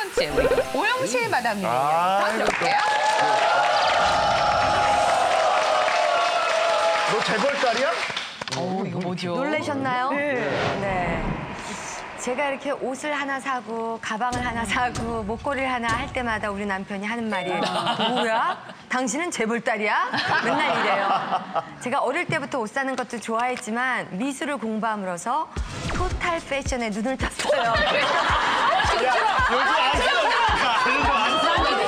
번째 우리 오영실 마담님 다시 올게요. 너 재벌딸이야? 이거 뭐죠? 놀라셨나요? 네. 제가 이렇게 옷을 하나 사고 가방을 하나 사고 목걸이를 하나 할 때마다 우리 남편이 하는 말이 뭐야? 당신은 재벌딸이야? 맨날 이래요. 제가 어릴 때부터 옷 사는 것도 좋아했지만 미술을 공부함으로써 토탈 패션에 눈을 떴어요.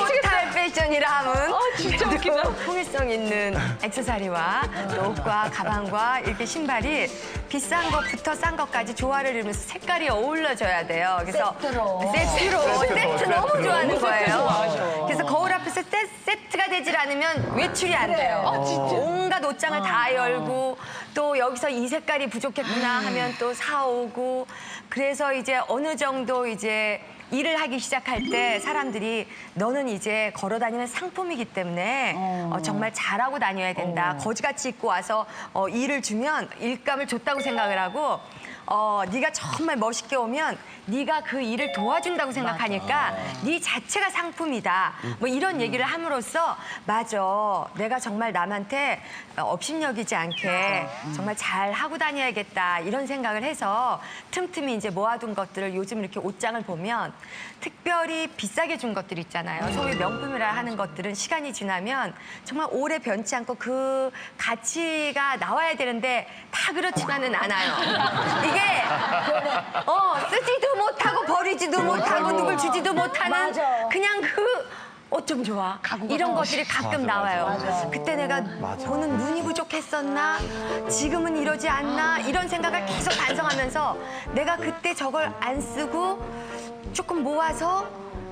토탈 패션이라 함은 진짜 웃기다. 통일성 있는 액세서리와 또 옷과 가방과 이렇게 신발이 비싼 것부터 싼 것까지 조화를 이루면서 색깔이 어울려져야 돼요. 그래서 세트 너무 좋아하는 거예요. 그래서 거울 앞에서 세트가 되질 않으면 외출이 안 돼요. 온갖 옷장을 다 열고 또 여기서 이 색깔이 부족했구나 하면 또 사오고 그래서 이제 어느 정도 이제 일을 하기 시작할 때 사람들이 너는 이제 걸어다니는 상품이기 때문에 정말 잘하고 다녀야 된다. 거지같이 입고 와서 일을 주면 일감을 줬다고 생각을 하고 네가 정말 멋있게 오면 네가 그 일을 도와준다고 생각하니까 네 자체가 상품이다. 뭐 이런 얘기를 함으로써 맞아. 내가 정말 남한테 업신여기지 않게 정말 잘 하고 다녀야겠다. 이런 생각을 해서 틈틈이 이제 모아둔 것들을 요즘 이렇게 옷장을 보면 특별히 비싸게 준 것들 있잖아요. 소위 명품이라 하는 것들은 시간이 지나면 정말 오래 변치 않고 그 가치가 나와야 되는데 다 그렇지만은 않아요. 이게 쓰지도 못하고 버리지도 못하고 누굴 주지도 못하는 그냥 그 옷 좀 좋아. 이런 것들이 가끔 나와요. 그때 내가 보는 눈이 부족했었나? 지금은 이러지 않나? 이런 생각을 계속 반성하면서 내가 그때 저걸 안 쓰고 조금 모아서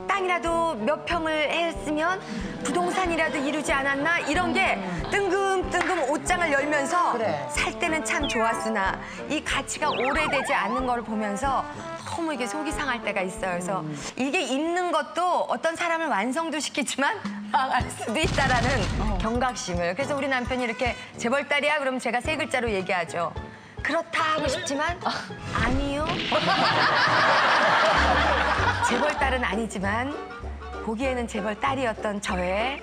땅이라도 몇 평을 했으면 부동산이라도 이루지 않았나? 이런 게 뜬금뜬금 옷장을 열면서 살 때는 참 좋았으나 이 가치가 오래되지 않는 걸 보면서 너무 이게 속이 상할 때가 있어요. 그래서 이게 입는 것도 어떤 사람을 완성도 시키지만 망할 수도 있다라는 경각심을. 그래서 우리 남편이 이렇게 재벌딸이야? 그러면 제가 세 글자로 얘기하죠. 그렇다 하고 싶지만 아니요. 재벌딸은 아니지만 보기에는 재벌딸이었던 저의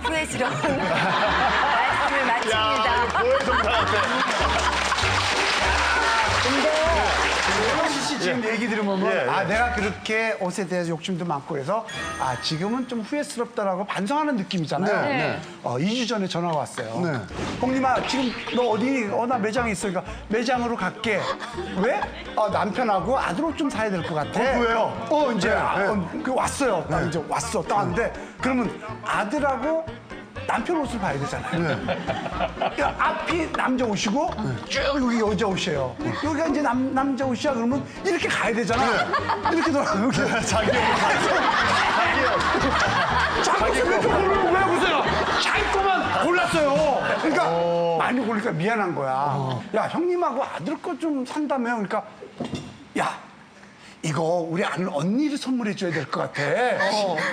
후회스러운 말씀을 마칩니다. 오영실 씨 지금 얘기 들으면 내가 그렇게 옷에 대해서 욕심도 많고 해서 지금은 좀 후회스럽다라고 반성하는 느낌이잖아요. 2주 전에 전화가 왔어요. 형님아 지금 너 어디 나 매장에 있어. 그러니까 매장으로 갈게. 왜? 남편하고 아들 옷 좀 사야 될 것 같아. 왜요? 이제 그 왔어요. 딱 이제 왔어. 딱 왔는데 그러면 아들하고 남편 옷을 봐야 되잖아요. 그러니까 앞이 남자 옷이고 쭉 여기 여자 옷이에요. 여기가 이제 남자 옷이야 그러면 이렇게 가야 되잖아. 이렇게 돌아 여기 자기 왜 보세요? 자기 거만 골랐어요. 그러니까 많이 고르니까 미안한 거야. 야 형님하고 아들 거 좀 산다며. 그러니까 야. 이거 우리 아는 언니를 선물해 줘야 될 것 같아.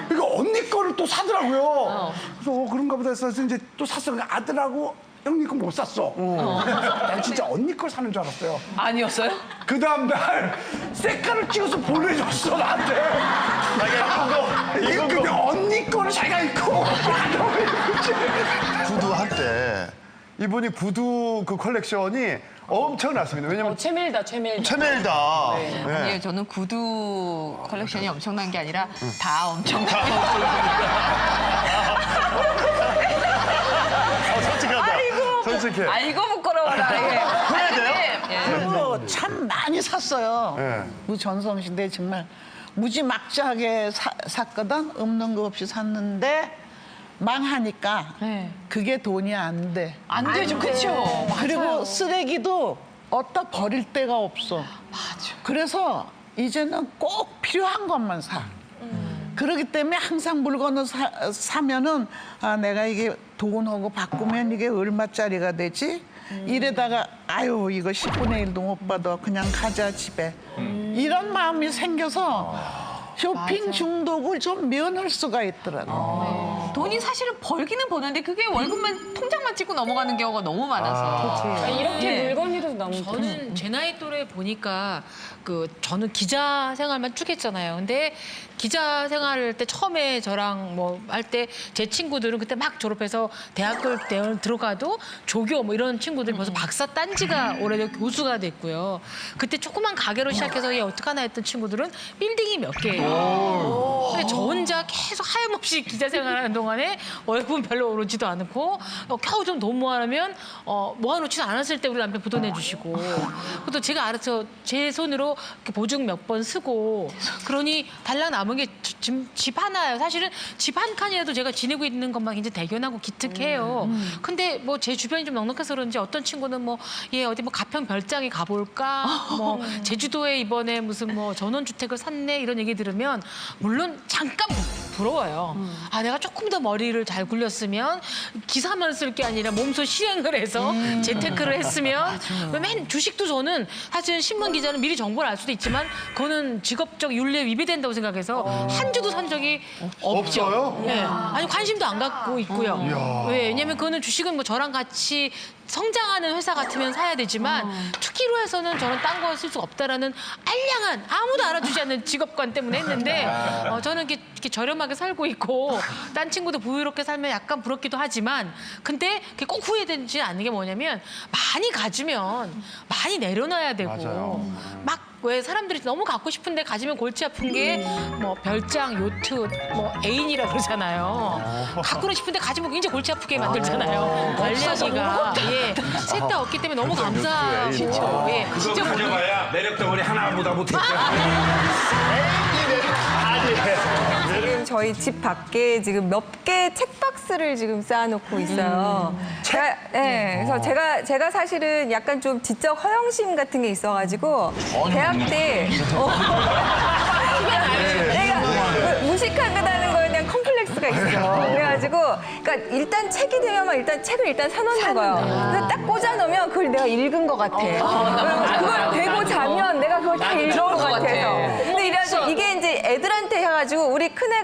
그러니까 언니 거를 또 사더라고요. 그래서 그런가 보다 해서 이제 또 샀어. 그러니까 아들하고 형님 거 못 샀어. 난 진짜 언니 걸 사는 줄 알았어요. 아니었어요? 그 다음 날 색깔을 찍어서 보내줬어 나한테. 이거 근데 언니 거를 자기가 입고 구두 한때 이분이 구두 그 컬렉션이 엄청났습니다. 왜냐면 최밀다. 체멜다. 아니에요. 저는 구두 컬렉션이 엄청난 게 아니라 다 엄청나요. 솔직하다. 솔직해. 아이고 부끄러워라. 그리고 참 많이 샀어요. 네. 무전성시대 정말 무지막지하게 샀거든. 없는 거 없이 샀는데 망하니까 그게 돈이 안 돼. 안 되죠, 그렇죠. 그리고 쓰레기도 어디다 버릴 데가 없어. 맞아. 그래서 이제는 꼭 필요한 것만 사. 그렇기 때문에 항상 물건을 사면은 내가 이게 돈하고 바꾸면 이게 얼마짜리가 되지? 이래다가 아유 이거 10분의 1도 못 받아 그냥 가자 집에. 이런 마음이 생겨서 쇼핑 중독을 좀 면할 수가 있더라고요. 돈이 사실은 벌기는 버는데 그게 월급만 통장만 찍고 넘어가는 경우가 너무 많아서. 이렇게 물건으로 너무 저는 제 나이 또래 보니까 저는 기자 생활만 쭉 했잖아요. 근데 기자 생활할 때 처음에 저랑 뭐 할 때 제 친구들은 그때 막 졸업해서 대학을 들어가도 조교 뭐 이런 친구들이 벌써 박사 딴지가 오래된 교수가 됐고요. 그때 조그만 가게로 시작해서 얘 어떡하나 했던 친구들은 빌딩이 몇 개예요. 근데 저 혼자 계속 하염없이 기자 생활하는 동안에 월급은 별로 오르지도 않고 겨우 좀 돈 모아놓으면 모아놓지도 않았을 때 우리 남편 부돈 해주시고 또 제가 알아서 제 손으로 이렇게 보증 몇 번 쓰고 그러니 달랑 남은 게 집 하나예요. 사실은 집 한 칸이라도 제가 지내고 있는 것만 굉장히 대견하고 기특해요. 근데 뭐 제 주변이 좀 넉넉해서 그런지 어떤 친구는 뭐 얘 어디 뭐 가평 별장에 가볼까 뭐 제주도에 이번에 무슨 뭐 전원주택을 샀네 이런 얘기 들으면 물론 잠깐 부러워요. 아 내가 조금 더 머리를 잘 굴렸으면 기사만 쓸 게 아니라 몸소 실행을 해서 재테크를 했으면 맨 주식도 저는 사실 신문 기자는 미리 정보를 알 수도 있지만 그거는 직업적 윤리에 위배된다고 생각해서 한 주도 산 적이 없죠. 없어요? 네. 아니 관심도 안 갖고 있고요. 왜? 왜냐면 그거는 주식은 뭐 저랑 같이 성장하는 회사 같으면 사야 되지만 투기로 해서는 저는 딴 거 쓸 수가 없다라는 알량한 아무도 알아주지 않는 직업관 때문에 했는데 저는 이렇게 저렴하게 살고 있고 딴 친구도 부유롭게 살면 약간 부럽기도 하지만 근데 그게 꼭 후회되지 않는 게 뭐냐면 많이 가지면 많이 내려놔야 되고 맞아요. 막 왜 사람들이 너무 갖고 싶은데 가지면 골치 아픈 게 뭐 별장, 요트, 뭐 애인이라 그러잖아요. 갖고 싶은데 가지면 굉장히 골치 아프게 만들잖아요. 관리하기가 셋 다 없기 때문에 너무 감사하고 그거 가져봐야 매력 덩어리 하나보다 못했다. 지금 저희 집 밖에 지금 몇 개 책박스를 지금 쌓아놓고 있어요. 그래서 제가 사실은 약간 좀 지적 허영심 같은 게 있어가지고 대학 때 내가 무식하다는 거에 대한 컴플렉스가 있어. 그래가지고 그러니까 일단 책이 되면 일단 책을 일단 사놓는 거예요. 그래서 딱 꽂아놓으면 그걸 내가 읽은 것 같아. 그걸 대고 자면 내가 그걸 다 읽은 것 같아서. 근데 이래가지고 이게 이제 애들한테 해가지고 우리 큰애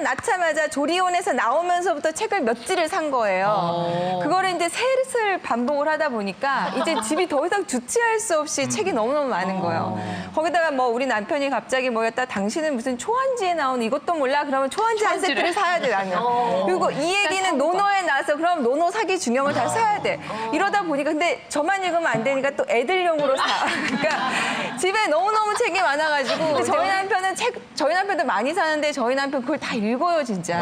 낳자마자 조리원에서 나오면서부터 책을 몇 지를 산 거예요. 그거를 이제 셋을 반복을 하다 보니까 이제 집이 더 이상 주체할 수 없이 책이 너무너무 많은 거예요. 거기다가 뭐 우리 남편이 갑자기 뭐였다 당신은 무슨 초안지에 나온 이것도 몰라? 그러면 초안지 한 세트를 사야 돼 나는. 그리고 이 얘기는 노노에 나와서 그럼 노노 사기 중형을 다 사야 돼. 이러다 보니까 근데 저만 읽으면 안 되니까 또 애들용으로 사. 그러니까 집에 너무너무 책이 많아가지고 근데 저희 남편도 많이 사는데 저희 남편 그걸 다 읽어요 진짜.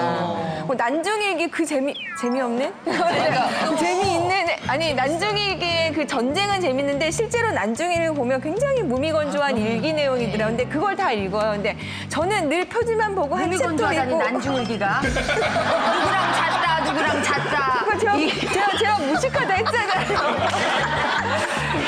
뭐 난중일기 그 재미없네? 그 재미있는 아니 난중일기의 그 전쟁은 재밌는데 실제로 난중일기 보면 굉장히 무미건조한 일기 내용이더라고요. 근데 그걸 다 읽어요. 근데 저는 늘 표지만 보고 한 챕터 읽고 난중일기가 누구랑 잤다. 그거 제가 무식하다 했잖아요.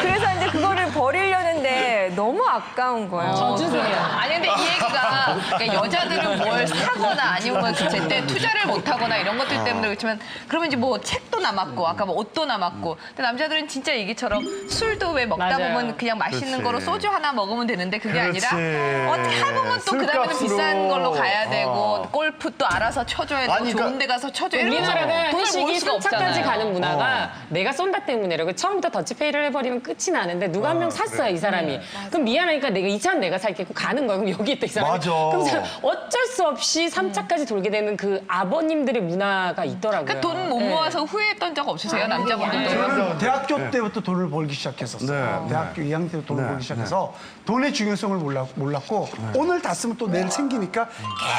그래서 이제 그거를 버리려는데 너무 아까운 거예요. 아니 근데 이 얘기가 그러니까 여자들은 뭘 사거나 아니면 제때 투자를 못 하거나 이런 것들 때문에 그렇지만 그러면 이제 뭐 책도 남았고 아까 뭐 옷도 남았고 근데 남자들은 진짜 얘기처럼 술도 왜 먹다 보면 그냥 맛있는 그렇지. 거로 소주 하나 먹으면 되는데 그게 그렇지. 아니라 어떻게 해보면 또 그다음에는 술값으로. 비싼 걸로 가야 되고 골프 또 알아서 쳐줘야 되고 아니, 좋은 그러니까 데 가서 쳐줘야 되고 우리나라가 돈을 모을 회식이 수가 3차까지 없잖아요. 가는 문화가 내가 쏜다 때문이라고 처음부터 더치페이를 해버리면 끝이 나는데 누가 한 명 샀어요 이 사람이. 그럼 미안하니까 내가 2차는 내가 살겠고 가는 거야. 그럼 여기 있다 이 사람이. 맞아. 그럼 어쩔 수 없이 3차까지 돌게 되는 그 아버님들의 문화가 있더라고요. 그러니까 돈 못 모아서 후회했던 적 없으세요 남자분들도? 저는 대학교 때부터 돈을 벌기 시작했었어요. 네. 대학교 2학년 때부터 돈을 네. 벌기 시작해서 돈의 중요성을 몰랐고 오늘 다 쓰면 또 내일 생기니까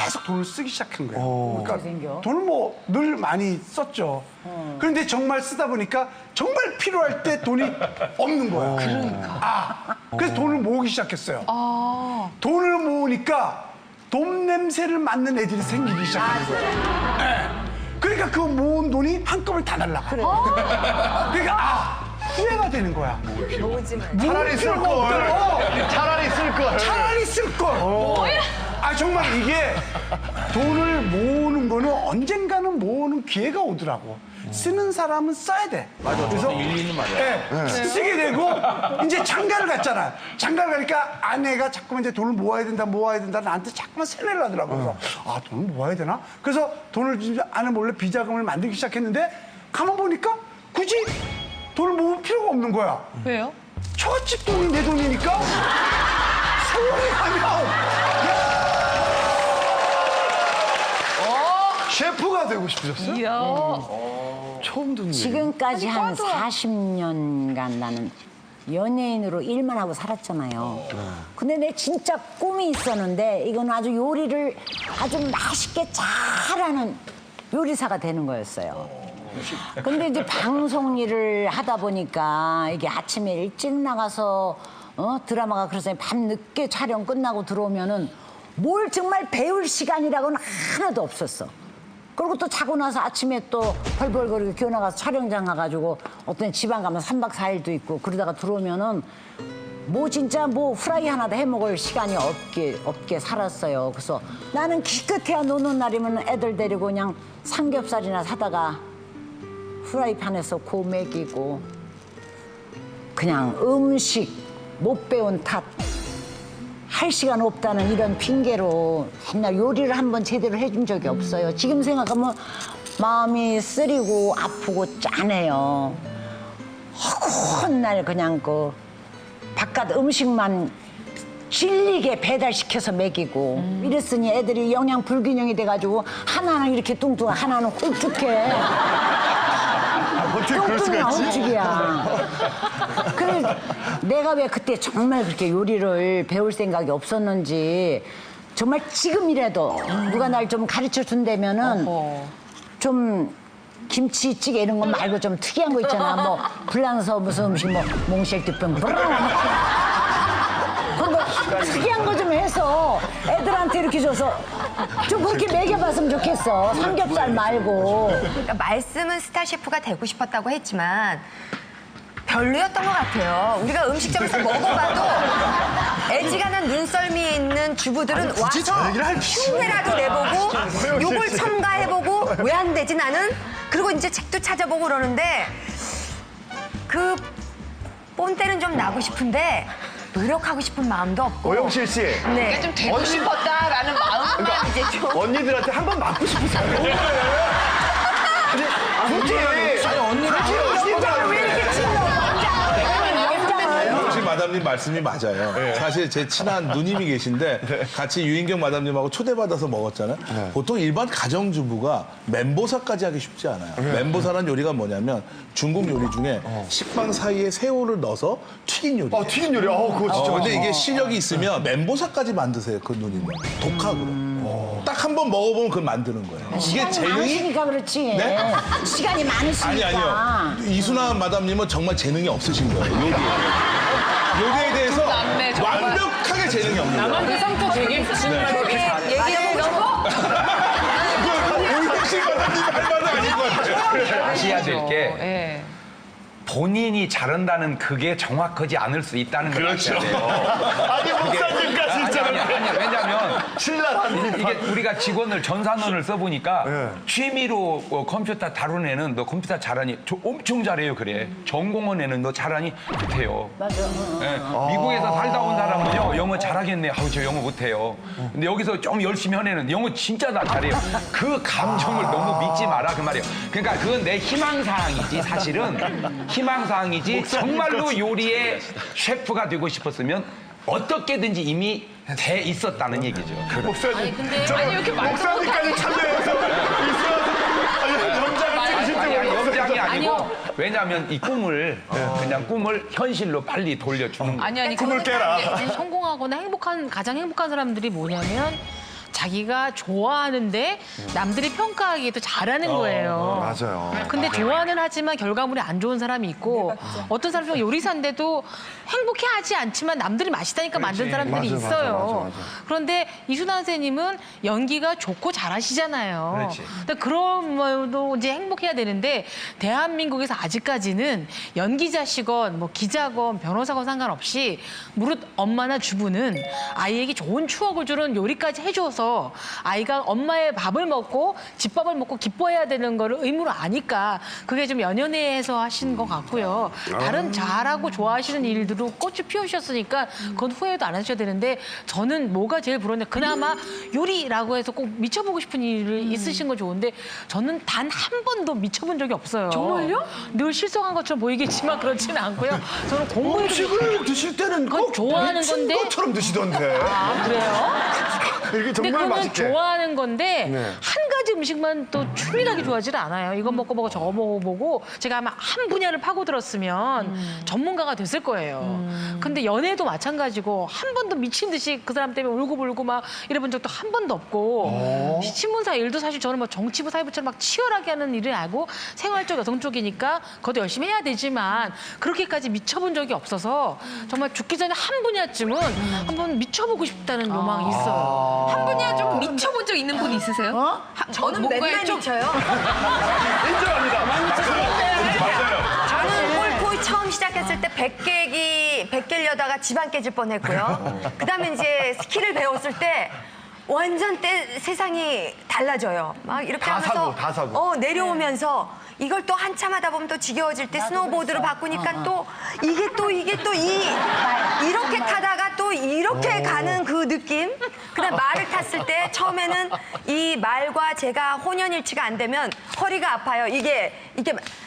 계속 돈을 쓰기 시작한 거예요. 그러니까 돈을 뭐 늘 많이 썼죠. 그런데 정말 쓰다 보니까 정말 필요할 때 돈이 없는 거예요. 그래서 돈을 모으기 시작했어요. 돈을 모으니까 돈 냄새를 맡는 애들이 생기기 시작하는 거예요. 네. 그러니까 그 모은 돈이 한꺼번에 다 날라가. 그러니까 후회가 되는 거야. 차라리 쓸 걸. 차라리 쓸 걸. 차라리 쓸 걸. 정말 이게 돈을 모으는 거는 언젠가는 모으는 기회가 오더라고. 쓰는 사람은 써야 돼. 맞아. 그래서 일리는 맞아. 네, 쓰게 되고 이제 장가를 갔잖아. 장가를 가니까 아내가 자꾸만 이제 돈을 모아야 된다 나한테 자꾸만 세뇌를 하더라고. 그래서 아, 돈을 모아야 되나? 그래서 돈을 이제 아내 몰래 비자금을 만들기 시작했는데 가만 보니까 굳이 돈을 모을 필요가 없는 거야. 왜요? 처갓집 돈이 내 돈이니까 세월이 가면 셰프가 되고 싶으셨어요? 이야. 처음 듣는 얘기. 지금까지 한 40년간 나는 연예인으로 일만 하고 살았잖아요. 근데 내 진짜 꿈이 있었는데 이건 아주 요리를 아주 맛있게 잘하는 요리사가 되는 거였어요. 근데 이제 방송 일을 하다 보니까 이게 아침에 일찍 나가서 드라마가 그래서 밤 늦게 촬영 끝나고 들어오면은 뭘 정말 배울 시간이라고는 하나도 없었어. 그리고 또 자고 나서 아침에 또 벌벌거리고 기어 나가서 촬영장 가가지고 어떤 지방 가면 3박 4일도 있고 그러다가 들어오면은 뭐 진짜 뭐 후라이 하나도 해 먹을 시간이 없게 살았어요. 그래서 나는 기껏해야 노는 날이면 애들 데리고 그냥 삼겹살이나 사다가 후라이팬에서 구워 먹이고 그냥 음식 못 배운 탓 할 시간 없다는 이런 핑계로 맨날 요리를 한번 제대로 해준 적이 없어요. 지금 생각하면 마음이 쓰리고 아프고 짠해요. 허구한 날 그냥 그 바깥 음식만 질리게 배달시켜서 먹이고 이랬으니 애들이 영양 불균형이 돼가지고 하나는 이렇게 뚱뚱해 하나는 홀쭉해. 어떻게 그럴 수가 뚱뚱이야 있지? 홀쭉이야. 그래 내가 왜 그때 정말 그렇게 요리를 배울 생각이 없었는지 정말 지금이라도 누가 날 좀 가르쳐 준다면은 좀 김치찌개 이런 거 말고 좀 특이한 거 있잖아. 뭐 불란서 무슨 음식 뭐 몽쉘티병 그런 거 특이한 거 좀 해서 애들한테 이렇게 줘서 좀 그렇게 먹여봤으면 좋겠어. 삼겹살 말고. 그러니까 말씀은 스타 셰프가 되고 싶었다고 했지만 별로였던 것 같아요. 우리가 음식점에서 먹어봐도 애지간한 눈썰미에 있는 주부들은 와서 흉내라도 내보고 욕을 첨가해보고 왜 안 되지 나는? 그리고 이제 책도 찾아보고 그러는데 그 본때는 좀 나고 싶은데 노력하고 싶은 마음도 없고. 오영실 씨. 네. 좀 되고 싶었다라는 마음만 이제 좀. 언니들한테 한 번 맞고 싶으세요? 굳이 언니가 왜 이렇게 친구? 혹시 마담님 말씀이 맞아요. 사실 제 친한 누님이 계신데 같이 유인경 마담님하고 초대받아서 먹었잖아요. 보통 일반 가정주부가 멘보사까지 하기 쉽지 않아요. 멘보사라는 요리가 뭐냐면 중국 요리 중에 식빵 사이에 새우를 넣어서 튀긴 요리. 튀긴 요리. 그거 진짜. 근데 이게 실력이 있으면 멘보사까지 만드세요, 그 누님은. 독학으로. 딱 한 번 먹어보면 그걸 만드는 거예요. 이게 시간이 재능이 많으시니까 그렇지. 네? 시간이 많으시니까. 아니요. 이순아 마담님은 정말 재능이 없으신 거예요, 요리에. 요리에 대해서 남매, 정말. 완벽하게 재능이 없는 거예요. 나만 그 성격 되게 얘기를 너무 오영식 마담님 할 말은 아닌 것 같아요. 아셔야 될 게 예. 본인이 잘한다는 그게 정확하지 않을 수 있다는 걸 그렇죠. 아셔야 돼요. 아니 목사님까지 있잖아요. 아니, 왜냐면 신랄한 이게 우리가 직원을 전산원을 써보니까 네. 취미로 컴퓨터 다루는 애는 너 컴퓨터 잘하니 엄청 잘해요 그래. 전공한 애는 너 잘하니 못해요. 맞아. 예, 미국에서 살다 온 사람은요 영어 잘하겠네. 아우 저 영어 못해요. 근데 여기서 좀 열심히 한 애는 영어 진짜 다 잘해요. 그 감정을 너무 믿지 마라 그 말이에요. 그러니까 그건 내 희망사항이지 사실은 희망사항이지 정말로 요리의 셰프가 되고 싶었으면 어떻게든지 이미 돼 있었다는 얘기죠. 목사님. 근데 저 아니, 이렇게 말도 목사님까지 참여해서 연장을 찍으실 때 연장이 아니고 아니요. 왜냐하면 이 꿈을 그냥 꿈을 현실로 빨리 돌려주는 거예요. 아니 꿈을 깨라. 성공하거나 가장 행복한 사람들이 뭐냐면 자기가 좋아하는데 남들이 평가하기에도 잘하는 거예요. 맞아요. 근데 좋아는 하지만 결과물이 안 좋은 사람이 있고 어떤 사람은 요리사인데도 행복해하지 않지만 남들이 맛있다니까 만든 사람들이 맞아, 있어요. 맞아. 그런데 이순아 선생님은 연기가 좋고 잘하시잖아요. 근데 그럼에도 이제 행복해야 되는데 대한민국에서 아직까지는 연기자시건 뭐 기자건 변호사건 상관없이 무릇 엄마나 주부는 아이에게 좋은 추억을 주는 요리까지 해줘서 아이가 엄마의 밥을 먹고 집밥을 먹고 기뻐해야 되는 거를 의무로 아니까 그게 좀 연연해서 하신 것 같고요. 다른 잘하고 좋아하시는 일들도 꽃을 피우셨으니까 그건 후회도 안 하셔야 되는데 저는 뭐가 제일 부러운데 그나마 요리라고 해서 꼭 미쳐보고 싶은 일이 있으신 건 좋은데 저는 단 한 번도 미쳐본 적이 없어요. 정말요? 늘 실성한 것처럼 보이겠지만 그렇지는 않고요. 저는 공부를 음식을 드실 때는 그건 꼭 좋아하는 미친 건데. 것처럼 드시던데. 아, 그래요? 이게 근데 정말 그거는 맛있게. 좋아하는 건데 네. 한 가지 음식만 또 추리하게 좋아하지는 않아요. 이거 먹고 저거 먹어보고 제가 아마 한 분야를 파고들었으면 전문가가 됐을 거예요. 근데 연애도 마찬가지고 한 번도 미친 듯이 그 사람 때문에 울고불고 막 이래본 적도 한 번도 없고 신문사 일도 사실 저는 뭐 정치부 사회부처럼 막 치열하게 하는 일을 알고 생활적 여성 쪽이니까 그것도 열심히 해야 되지만 그렇게까지 미쳐본 적이 없어서 정말 죽기 전에 한 분야쯤은 한번 미쳐보고 싶다는 요망이 있어요. 한 분야 좀 미쳐본 적 있는 분 있으세요? 저는 뭔가에 맨날 좀- 미쳐요. 인정합니다. 맞아요. 저는 골프 처음 시작했을 때 100 깨려다가 집안 깨질 뻔했고요. 그다음에 이제 스키를 배웠을 때 완전 세상이 달라져요. 막 이렇게 다 하면서 사고, 다 사고. 내려오면서 이걸 또 한참 하다 보면 또 지겨워질 때 스노보드로 바꾸니까 또 이게 또 이렇게 타다가 또 이렇게 가는 그 느낌. 그다음 말을 탔을 때 처음에는 이 말과 제가 혼연일치가 안 되면 허리가 아파요. 이게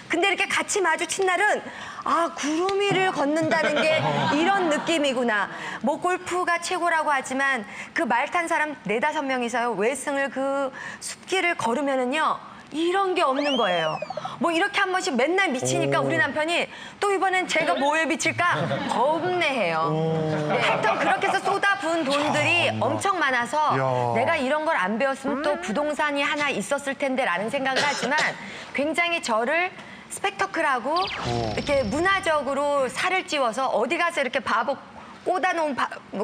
근데 이렇게 같이 마주친 날은 아, 구름 위를 걷는다는 게 이런 느낌이구나. 뭐 골프가 최고라고 하지만 그 말 탄 사람 4-5명이서요. 외승을 그 숲길을 걸으면은요. 이런 게 없는 거예요. 뭐 이렇게 한 번씩 맨날 미치니까 우리 남편이 또 이번엔 제가 뭐에 미칠까 겁내해요. 네, 하여튼 그렇게 해서 쏟아부은 돈들이 엄청 많아서 내가 이런 걸 안 배웠으면 또 부동산이 하나 있었을 텐데라는 생각을 하지만 굉장히 저를 스펙터클하고 이렇게 문화적으로 살을 찌워서 어디 가서 이렇게 바보 꽂아놓은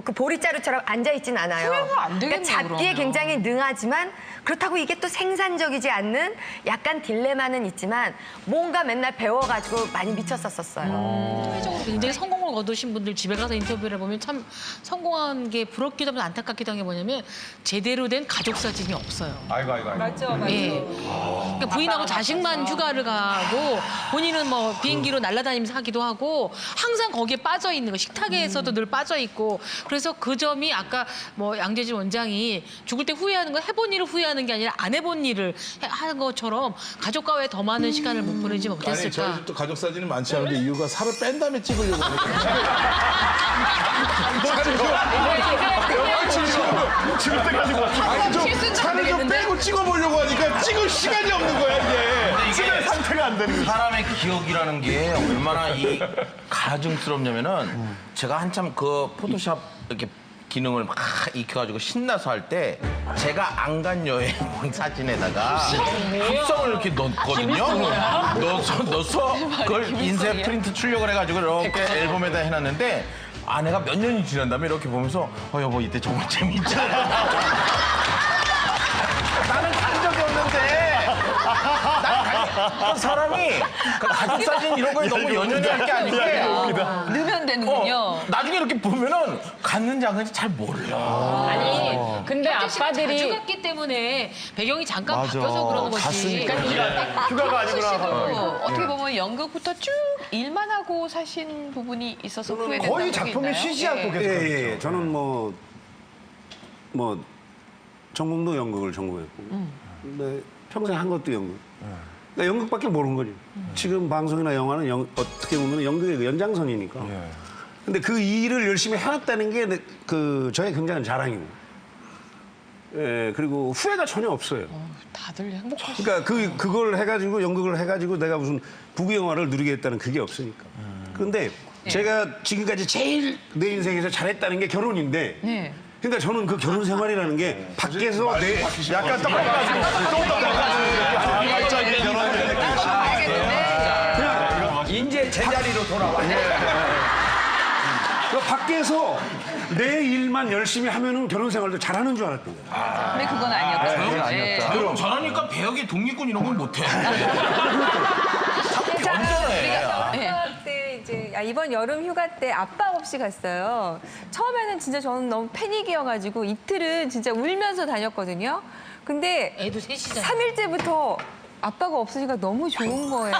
그 보리자루처럼 앉아있진 않아요. 후회가 안 되겠네요, 잡기에 그러면. 굉장히 능하지만 그렇다고 이게 또 생산적이지 않는 약간 딜레마는 있지만 뭔가 맨날 배워가지고 많이 미쳤었어요. 사회적으로 굉장히 성공을 거두신 분들 집에 가서 인터뷰를 해보면 참 성공한 게 부럽기도 하면 안타깝기도 한 게 뭐냐면 제대로 된 가족 사진이 없어요. 아이고. 맞죠. 예. 그러니까 부인하고 자식만 휴가를 가고 본인은 뭐 비행기로 날아다니면서 하기도 하고 항상 거기에 빠져 있는 거 식탁에서도 늘 빠져 있고 그래서 그 점이 아까 뭐 양재진 원장이 죽을 때 후회하는 건 해본 일을 후회하는 게 아니라 안 해본 일을 하는 것처럼 가족과의 더 많은 시간을 못 보내지 아니 못했을까. 저희 집도 가족 사진이 많지 않은데 이유가 살을 뺀 다음에 찍으려고 지금 때가지고. 살을 좀 빼고 찍어보려고 하니까 찍을 시간이 없는 거야 이게. 찌는 상태가 안 되는 거지. 사람의 기억이라는 게 얼마나 이 가증스럽냐면은 제가 한참 그 포토샵 이렇게 기능을 막 익혀가지고 신나서 할 때 제가 안 간 여행 사진에다가 합성을 이렇게 넣었거든요. 넣어서 그걸 인쇄 프린트 출력을 해가지고 이렇게 앨범에다 해놨는데 아내가 몇 년이 지난 다음에 이렇게 보면서 여보 이때 정말 재밌잖아. 나는 간 적이 없는데 사람이 가족 사진 이런 거에 너무 연연해 할 게 아닌데 넣으면 되는군요. 나중에 이렇게 보면은 갔는지 안 갔는지 잘 몰라. 아니 근데 아빠들이 가져갔기 때문에 배경이 잠깐 맞아. 바뀌어서 그런 거지. 갔으니까. 그러니까 휴가가 아니구나. 씨도 어떻게 보면 연극부터 쭉 일만 하고 사신 부분이 있어서 후회된다는 거의 게 작품에 있나요? 쉬지 않고 계속. 예. 저는 뭐 전공도 연극을 전공했고, 근데 평생 한 것도 연극. 그러니까 연극밖에 모르는 거죠. 지금 방송이나 영화는 어떻게 보면 연극의 그 연장선이니까. 근데 그 일을 열심히 해왔다는 게 저의 굉장한 자랑이고. 예, 그리고 후회가 전혀 없어요. 다들 행복하시. 그러니까 그걸 해가지고 연극을 해가지고 내가 무슨 부귀 영화를 누리겠다는 그게 없으니까. 그런데 제가 지금까지 제일 내 인생에서 잘했다는 게 결혼인데 네. 그러니까 저는 그 결혼 생활이라는 게 밖에서 내 약간 떡밥가지고 갑자기 이제 제자리로 돌아왔네. 그 밖에서 내 일만 열심히 하면은 결혼 생활도 잘하는 줄 알았던 거예요. 근데 그건 아니었다. 네. 결혼 잘하니까 배역이 독립군 이런 건 못해. 때 이제 이번 여름 휴가 때 아빠 없이 갔어요. 처음에는 진짜 저는 너무 패닉이어가지고 이틀은 진짜 울면서 다녔거든요. 근데 애도 셋이잖아. 3일째부터 아빠가 없으니까 너무 좋은 거예요.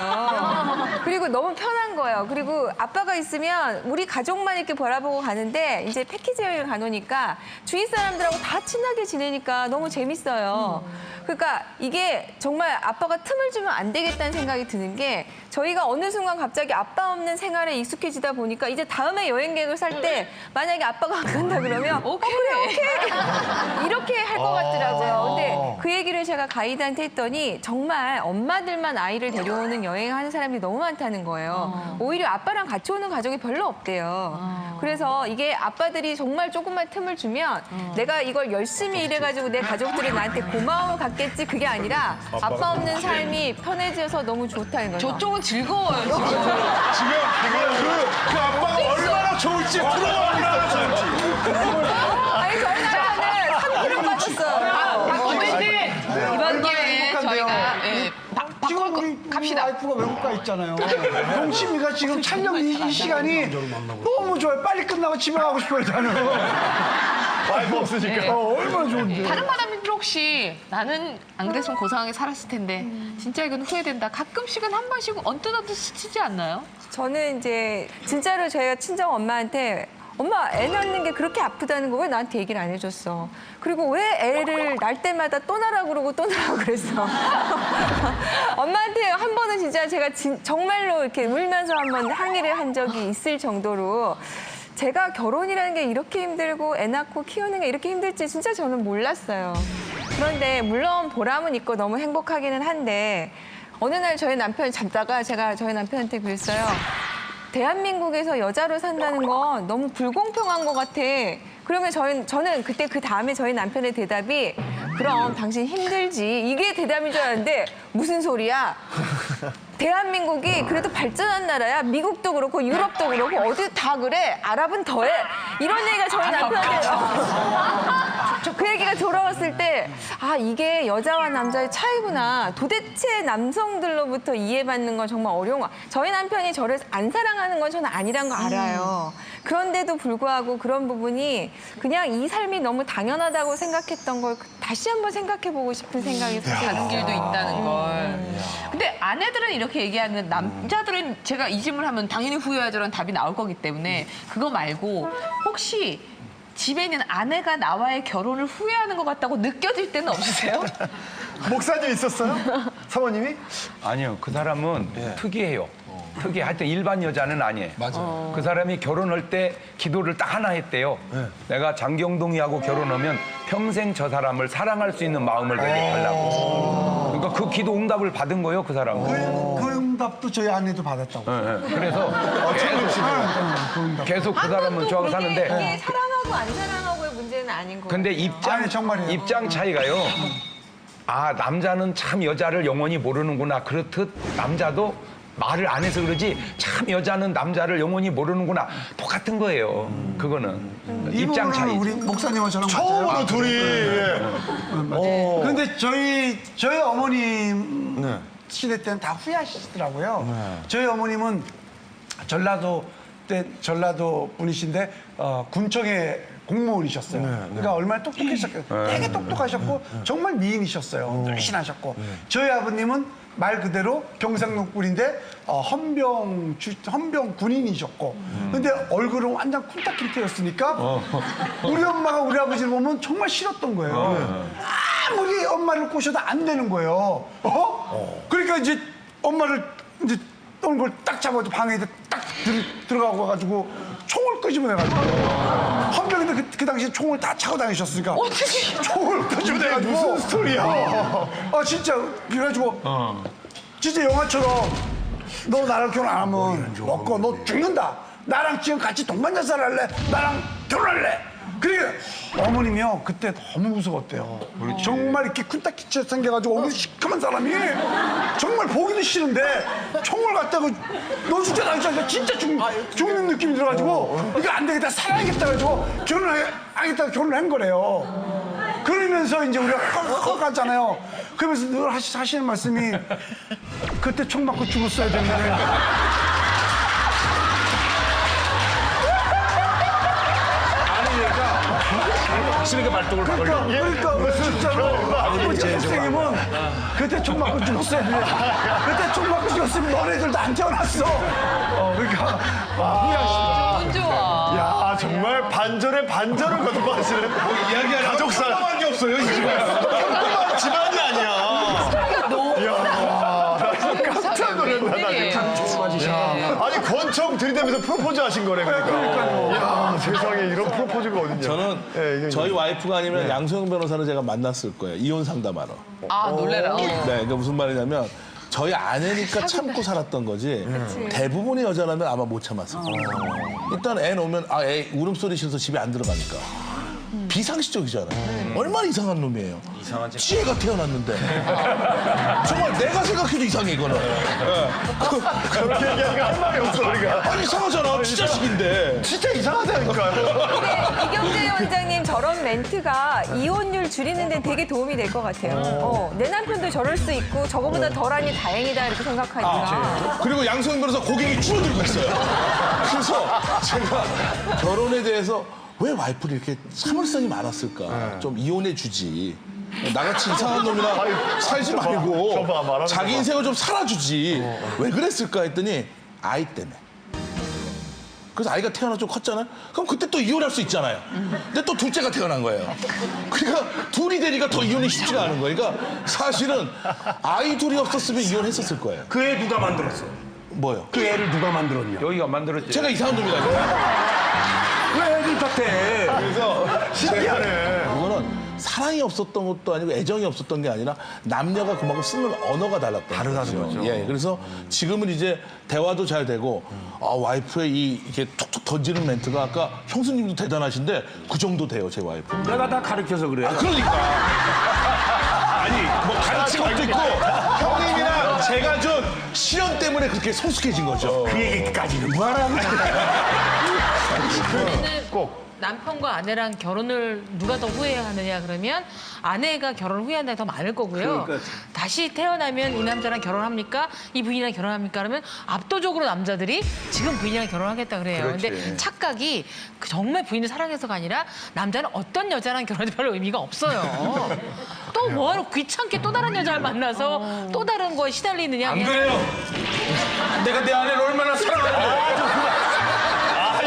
그리고 너무 편한 거예요. 그리고 아빠가 있으면 우리 가족만 이렇게 바라보고 가는데 이제 패키지 여행을 가노니까 주위 사람들하고 다 친하게 지내니까 너무 재밌어요. 그러니까 이게 정말 아빠가 틈을 주면 안 되겠다는 생각이 드는 게 저희가 어느 순간 갑자기 아빠 없는 생활에 익숙해지다 보니까 이제 다음에 여행 계획을 살 때 만약에 아빠가 안 간다 그러면 오케이. 이렇게 할 것 같더라고요. 근데 그 얘기를 제가 가이드한테 했더니 정말 엄마들만 아이를 데려오는 여행하는 사람들이 너무 많다는 거예요. 오히려 아빠랑 같이 오는 가족이 별로 없대요. 그래서 이게 아빠들이 정말 조금만 틈을 주면 내가 이걸 열심히 일해가지고 내 가족들이 나한테 고마움을 갖겠지 그게 아니라 아빠 없는 삶이 편해져서 너무 좋다는 거죠. 저쪽은 즐거워요, 지금. 지금 그 아빠가 얼마나 좋을지 부러워하고 있었어요. 아니 저희 남편은 3kg 빠졌어요. 이번 기회에 저희가 지금 우리 갑시다. 와이프가 외국 가 있잖아요. 동심이가 지금 촬영 이 시간이 너무 좋아요. 빨리 끝나고 집에 가고 싶어요, 저는. 와이프 없으니까. 얼마나 좋은데. 다른 마담님들 혹시 나는 안 그랬으면 고상하게 살았을 텐데 진짜 이건 후회된다. 가끔씩은 한 번씩 언뜻 스치지 않나요? 저는 이제 진짜로 저희가 친정 엄마한테 엄마 애 낳는 게 그렇게 아프다는 거 왜 나한테 얘기를 안 해줬어? 그리고 왜 애를 낳을 때마다 또 낳으라고 그러고 또 낳으라고 그랬어? 엄마한테 한 번은 진짜 제가 정말로 이렇게 울면서 한번 항의를 한 적이 있을 정도로 제가 결혼이라는 게 이렇게 힘들고 애 낳고 키우는 게 이렇게 힘들지 진짜 저는 몰랐어요. 그런데 물론 보람은 있고 너무 행복하기는 한데 어느 날 저희 남편이 잡다가 제가 저희 남편한테 그랬어요. 대한민국에서 여자로 산다는 건 너무 불공평한 것 같아. 그러면 저는 그때 그 다음에 저희 남편의 대답이 그럼 당신 힘들지. 이게 대답인 줄 알았는데 무슨 소리야. 대한민국이 그래도 발전한 나라야. 미국도 그렇고 유럽도 그렇고 어디 다 그래. 아랍은 더해. 이런 얘기가 저희 남편한테 그 얘기가 돌아왔을 때 아 이게 여자와 남자의 차이구나. 도대체 남성들로부터 이해받는 건 정말 어려운 거야. 저희 남편이 저를 안 사랑하는 건 저는 아니란 거 알아요. 그런데도 불구하고 그런 부분이 그냥 이 삶이 너무 당연하다고 생각했던 걸 다시 한번 생각해보고 싶은 생각이 가는 길도 있다는 걸. 근데 아내들은 이렇게 얘기하는 남자들은 제가 이 질문을 하면 당연히 후회하죠라는 답이 나올 거기 때문에 그거 말고 혹시 집에 있는 아내가 나와의 결혼을 후회하는 것 같다고 느껴질 때는 없으세요? 목사님 있었어요? 사모님이? 아니요, 그 사람은 특이해요. 특이해. 하여튼 일반 여자는 아니에요. 맞아요. 그 사람이 결혼할 때 기도를 딱 하나 했대요. 내가 장경동이하고 결혼하면 평생 저 사람을 사랑할 수 있는 마음을 내게 달라고. 그러니까 그 기도 응답을 받은 거예요, 그 사람은. 그 응답도 저희 아내도 받았다고. 그래서 계속 그 사람은 저하고 사는데. 이게 사랑하고 안 사랑하고의 문제는 아닌 거예요. 근데 아니, 정말이에요. 입장 차이가요. 아, 남자는 참 여자를 영원히 모르는구나. 그렇듯 남자도 말을 안 해서 그러지 참 여자는 남자를 영원히 모르는구나. 똑같은 거예요. 그거는. 입장 차이. 우리 목사님과 저랑 처음으로 맞아요. 둘이. 그런데 저희 어머님 시대 때는 다 후회하시더라고요. 저희 어머님은 전라도 분이신데 군청에 공무원이셨어요. 그러니까 얼마나 똑똑하셨어요. 되게 똑똑하셨고 정말 미인이셨어요. 늘씬하셨고. 저희 아버님은 말 그대로 경상도꾼인데 헌병 군인이셨고. 근데 얼굴은 완전 쿵딱쿵태였으니까 우리 엄마가 우리 아버지를 보면 정말 싫었던 거예요. 아무리 엄마를 꼬셔도 안 되는 거예요. 그러니까 이제 엄마를 이제 얼굴 딱 잡아서 방에 딱 들어가고 가지고 총을 끄집어내가지고 헌병인데 그 당시에 총을 다 차고 다니셨으니까 총을 끄집어내가지고 무슨 스토리야? 아 진짜 그래가지고 진짜 영화처럼 너 나랑 결혼 안 하면 먹고 너 죽는다. 나랑 지금 같이 동반자살 할래? 나랑 결혼할래? 그러니까 어머님이요 그때 너무 무서웠대요. 정말 이렇게 쿤딱지처럼 생겨가지고 얼굴이 시커먼 사람이 정말 보기도 싫은데 총을 갖다가 너 진짜 나 진짜 죽는 느낌이 들어가지고 이거 안 되겠다 살아야겠다 가지고 결혼하겠다 결혼을 한 거래요. 그러면서 이제 우리가 헉 갔잖아요. 그러면서 늘 하시는 말씀이 그때 총 맞고 죽었어야 된다는. 당신에게 발동을 박으려고. 그러니까 진짜로 아버지 선생님은 그때 총 맞고 죽었어야 돼. 그때 총 맞고 죽었으면 너네들도 안 태어났어. 그러니까 후회하시더라. 기분 좋아. 야 정말 반전에 반전을 거듭하시는 이야기하는 가족사. 한 게 없어요, 이 집에. 평범한 집안이 아니야. 깜짝 놀랐다 나 지금. 아니 권총 들이대면서 프로포즈 하신 거네 그러니까. 야 세상에 이런 프로포즈가 어딨냐. 저는 저희 와이프가 아니면 양소영 변호사를 제가 만났을 거예요. 이혼 상담하러. 아 놀래라. 네, 그러니까 무슨 말이냐면 저희 아내니까 참고 살았던 거지 대부분의 여자라면 아마 못 참았을 거예요. 일단 애 놓으면 애 울음소리 싫어서 집에 안 들어가니까. 비상식적이잖아요. 얼마나 이상한 놈이에요. 지혜가 태어났는데. 정말 내가 생각해도 이상해, 이거는. 그렇게 얘기하니까 할 말이 없어 우리가. 아니, 이상하잖아. 진짜 식인데. 진짜 이상하다니까요. 근데 이경재 원장님 저런 멘트가 이혼율 줄이는 데 되게 도움이 될 것 같아요. 내 남편도 저럴 수 있고 저거보다 덜하니 다행이다 이렇게 생각하니까. 그리고 양소영 변호사 고객이 줄어들고 있어요. 그래서 제가 결혼에 대해서 왜 와이프를 이렇게 참을성이 많았을까? 좀 이혼해 주지. 나같이 이상한 놈이랑 살지 말고 자기 인생을 좀 살아주지. 왜 그랬을까 했더니 아이 때문에. 그래서 아이가 태어나 좀 컸잖아요. 그럼 그때 또 이혼할 수 있잖아요. 근데 또 둘째가 태어난 거예요. 그러니까 둘이 되니까 더 이혼이 쉽지가 않은 거예요. 그러니까 사실은 아이 둘이 없었으면 이혼했었을 거예요. 그 애 누가 만들었어? 뭐요? 그 애를 누가 만들었냐? 여기가 만들었지. 제가 이상한 놈이라니까요. 왜 애들 탓해? 그래서 신기하네. 이거는 사랑이 없었던 것도 아니고 애정이 없었던 게 아니라 남녀가 그만큼 쓰는 언어가 달랐던 거죠. 예, 그래서 지금은 이제 대화도 잘 되고 와이프의 이렇게 툭툭 던지는 멘트가 아까 형수님도 대단하신데 그 정도 돼요, 제 와이프. 내가 다 가르쳐서 그래. 그러니까. 아니, 뭐 가르친 것도 있고 형님이랑 제가 준 실현 때문에 그렇게 성숙해진 거죠. 그 얘기까지는 뭐하라는 꼭 남편과 아내랑 결혼을 누가 더 후회하느냐 그러면 아내가 결혼을 후회한다는 더 많을 거고요. 그러니까. 다시 태어나면 이 남자랑 결혼합니까? 이 부인이랑 결혼합니까? 그러면 압도적으로 남자들이 지금 부인이랑 결혼하겠다 그래요. 근데 착각이 정말 부인을 사랑해서가 아니라 남자는 어떤 여자랑 결혼해도 별로 의미가 없어요. 또 뭐하러 귀찮게 또 다른 여자를 만나서 또 다른 거에 시달리느냐. 안 그래요. 내가 내 아내를 얼마나 사랑하는데.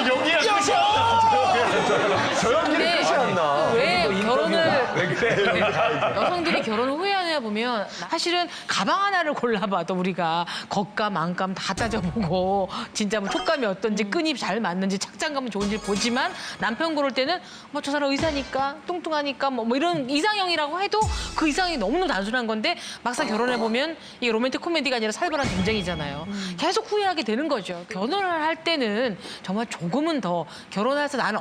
여기야 끝이 안 나. 저 연기는 끝이 안 나. 왜 결혼을 왜 그래? 여성들이 결혼을 후회하냐 보면 사실은 가방 하나를 골라봐도 우리가 겉감, 안감 다 따져보고 진짜 뭐 촉감이 어떤지 끈이 잘 맞는지 착장감은 좋은지 보지만 남편 고를 때는 뭐 저 사람 의사니까 뚱뚱하니까 뭐 이런 이상형이라고 해도 그 이상이 너무너무 단순한 건데 막상 결혼해 보면 이게 로맨틱 코미디가 아니라 살벌한 전쟁이잖아요. 계속 후회하게 되는 거죠. 결혼을 할 때는 정말 조금은 더 결혼해서 나는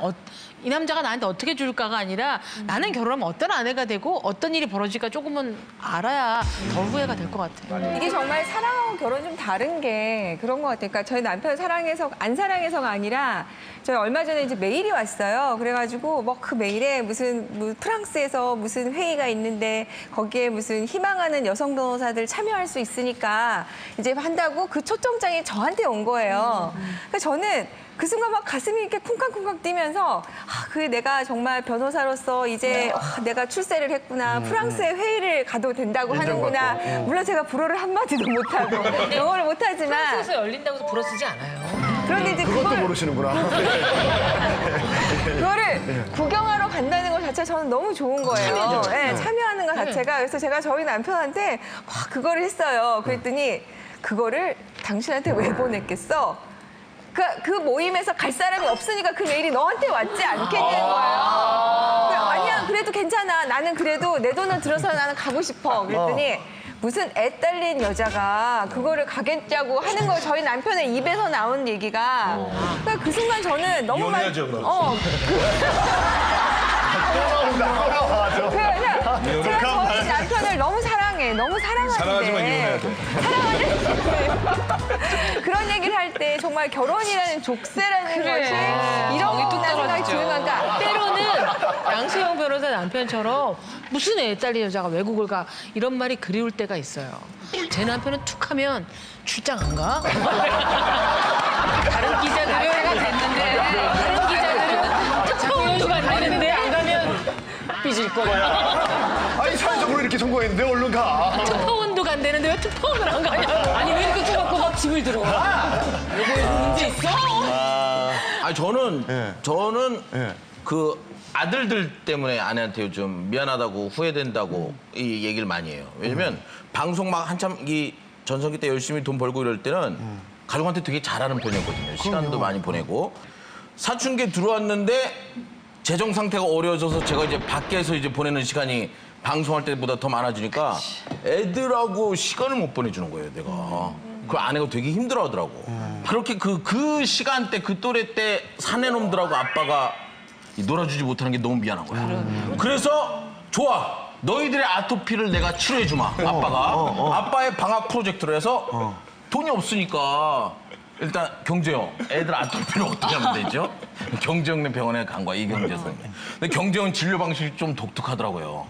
이 남자가 나한테 어떻게 줄까가 아니라 나는 결혼하면 어떤 아내가 되고 어떤 일이 벌어질까 조금은 알아야 덜 후회가 될 것 같아요. 이게 정말 사랑하고 결혼 좀 다른 게 그런 것 같아요. 그러니까 저희 남편 사랑해서 안 사랑해서가 아니라 저희 얼마 전에 이제 메일이 왔어요. 그래가지고 뭐 그 메일에 무슨 프랑스에서 무슨 회의가 있는데 거기에 무슨 희망하는 여성 변호사들 참여할 수 있으니까 이제 한다고 그 초청장이 저한테 온 거예요. 그러니까 저는 그 순간 막 가슴이 이렇게 쿵쾅쿵쾅 뛰면서 그게 내가 정말 변호사로서 이제 내가 출세를 했구나. 프랑스에 회의를 가도 된다고 하는구나. 물론 제가 불어를 한마디도 못하고 영어를 못하지만 프랑스에서 열린다고 해서 불어 쓰지 않아요. 그런데 이제 그것도 모르시는구나. 그거를 구경하러 간다는 것 자체가 저는 너무 좋은 거예요. 참여죠. 네, 참여하는 것 자체가. 그래서 제가 저희 남편한테 막 그거를 했어요. 그랬더니 그거를 당신한테 왜 보냈겠어? 그 모임에서 갈 사람이 없으니까 그 메일이 너한테 왔지 않겠냐는 거예요. 아니야, 그래도 괜찮아. 나는 그래도 내 돈을 들어서 나는 가고 싶어. 그랬더니 무슨 애 딸린 여자가 그거를 가겠냐고 하는 걸 저희 남편의 입에서 나온 얘기가 그러니까 그 순간 저는 너무 이혼해야죠, 그럼. 제가 저희 남편을 너무 사랑해. 너무 사랑하는데. 사랑하지만 이혼해야 돼. 사랑하는 그런 얘기를 할 때 정말 결혼이라는 족쇄라는 것이 정이 이런 뚝 생각이 떨어지죠. 드는 거니까 때로는 양세형 변호사 남편처럼 무슨 애 딸린 여자가 외국을 가 이런 말이 그리울 때가 있어요. 제 남편은 툭하면 출장 안 가? 다른 기자들은 됐는데. 다른 기자들은 투표원도 안 되는데 안 가면 삐질 거야. 아니 사회적으로 이렇게 성공했는데 얼른 가. 투표원도 간다는데 왜 투표원을 안 가냐? 아니 왜 이렇게 쪼갖고 막 집을 들어와? 여보에 문제 있어? 아니 저는 그 아들들 때문에 아내한테 요즘 미안하다고 후회된다고 이 얘기를 많이 해요. 왜냐면 방송 막 한참 이 전성기 때 열심히 돈 벌고 이럴 때는 가족한테 되게 잘하는 편이었거든요. 시간도 많이 보내고 사춘기에 들어왔는데 재정 상태가 어려워져서 제가 이제 밖에서 이제 보내는 시간이 방송할 때보다 더 많아지니까 애들하고 시간을 못 보내주는 거예요, 내가. 그 아내가 되게 힘들어하더라고. 그렇게 그 시간대, 그 또래 때 사내놈들하고 아빠가 놀아주지 못하는 게 너무 미안한 거야. 그래서 좋아. 너희들의 아토피를 내가 치료해주마, 아빠가. 아빠의 방학 프로젝트로 해서 돈이 없으니까 일단 경제형, 애들 아토피를 어떻게 하면 되죠? 경제형네 병원에 간 거야, 이경재 선생님. 근데 경제형 진료 방식이 좀 독특하더라고요.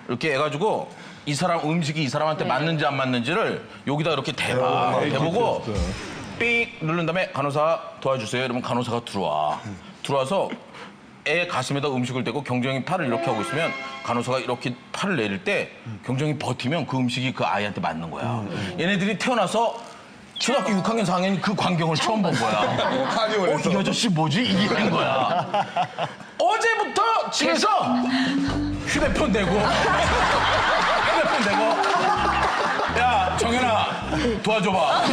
이렇게 해가지고 이 사람 음식이 이 사람한테 맞는지 안 맞는지를 여기다 이렇게 대봐. 대보고 삑 누른 다음에 간호사 도와주세요. 이러면 간호사가 들어와. 들어와서 애 가슴에다 음식을 대고 경정이 팔을 이렇게 하고 있으면 간호사가 이렇게 팔을 내릴 때 경정이 버티면 그 음식이 그 아이한테 맞는 거야. 얘네들이 태어나서 초등학교 6학년, 4학년이 그 광경을 처음 본 거야. 이 아저씨 뭐지? 이게 된 거야. 어제부터 집에서 휴대폰 대고 야 정연아 도와줘봐.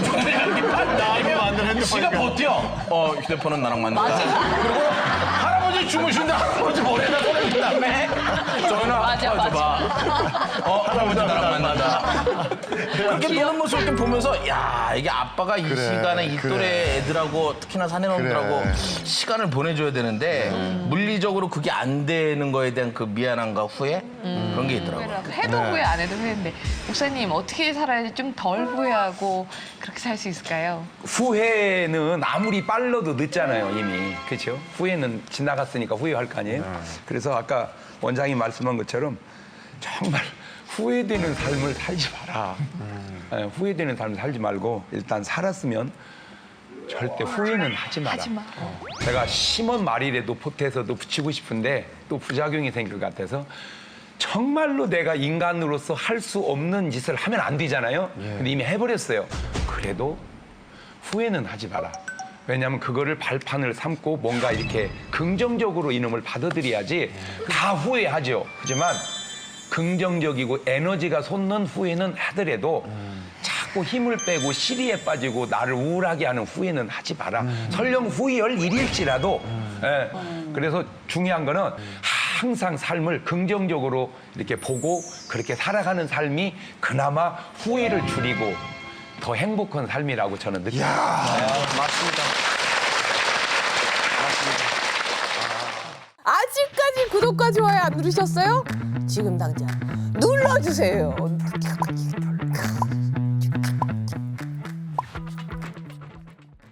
나이면 지가 버텨. 휴대폰은 나랑 맞는다. 그리고 할아버지 주무신다. 할아버지 머리에다 보내준 다음에 정연아 도와줘봐. 할아버지 나랑 맞는다. 그렇게 노는 모습을 좀 보면서 야 이게 아빠가 이 시간에 이 또래 애들하고 특히나 사내놈들하고 시간을 보내줘야 되는데 물리적으로 그게 안 되는 거에 대한 그 미안함과 후회 그런 게 있더라고요. 해도 후회 안 해도 후회인데 목사님 어떻게 살아야지 좀 덜 후회하고 그렇게 살 수 있을까요? 후회는 아무리 빨라도 늦잖아요, 이미. 그렇죠? 후회는 지나갔으니까 후회할 거 아니에요? 그래서 아까 원장이 말씀한 것처럼 정말 후회되는 삶을 살지 마라. 후회되는 삶을 살지 말고 일단 살았으면 절대 후회는 하지 마라. 제가 심한 말이라도 보태서도 붙이고 싶은데 또 부작용이 생길 것 같아서 정말로 내가 인간으로서 할 수 없는 짓을 하면 안 되잖아요. 근데 이미 해버렸어요. 그래도 후회는 하지 마라. 왜냐하면 그거를 발판을 삼고 뭔가 이렇게 긍정적으로 이놈을 받아들여야지 다 후회하죠. 하지만 긍정적이고 에너지가 솟는 후회는 하더라도 자꾸 힘을 빼고 시리에 빠지고 나를 우울하게 하는 후회는 하지 마라. 설령 후회할 일일지라도. 그래서 중요한 거는 항상 삶을 긍정적으로 이렇게 보고 그렇게 살아가는 삶이 그나마 후회를 줄이고 더 행복한 삶이라고 저는 느낍니다. 맞습니다. 아직까지 구독과 좋아요 안 누르셨어요? 지금 당장 눌러주세요.